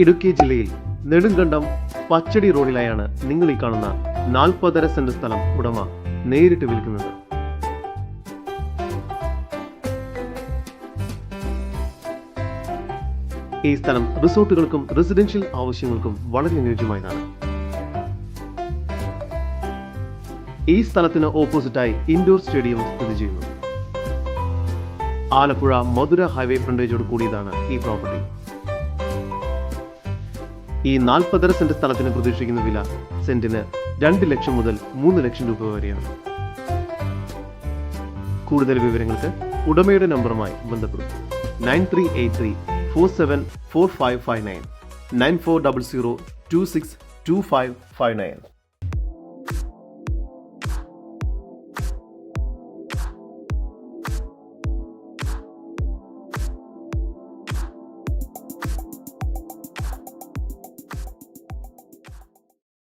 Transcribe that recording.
ഇടുക്കി ജില്ലയിൽ നെടുങ്കണ്ടം പച്ചടി റോഡിലായാണ് നിങ്ങൾ ഈ കാണുന്ന 40.5 സെന്റ് സ്ഥലം ഉടമ നേരിട്ട് വിൽക്കുന്നത്. ഈ സ്ഥലം റിസോർട്ടുകൾക്കും റെസിഡൻഷ്യൽ ആവശ്യങ്ങൾക്കും വളരെ അനുയോജ്യമായതാണ്. ഈ സ്ഥലത്തിന് ഓപ്പോസിറ്റായി ഇൻഡോർ സ്റ്റേഡിയം സ്ഥിതി ചെയ്യുന്നു. ആലപ്പുഴ മധുര ഹൈവേ ഫ്രണ്ടേജോട് കൂടിയതാണ് ഈ പ്രോപ്പർട്ടി. ഈ 40.5 സെന്റ് സ്ഥലത്തിന് പ്രതീക്ഷിക്കുന്ന വില സെന്റിന് 2 ലക്ഷം മുതൽ 3 ലക്ഷം രൂപ വരെയാണ്. കൂടുതൽ വിവരങ്ങൾക്ക് ഉടമയുടെ നമ്പറുമായി ബന്ധപ്പെടും. 9383474559 9400262559.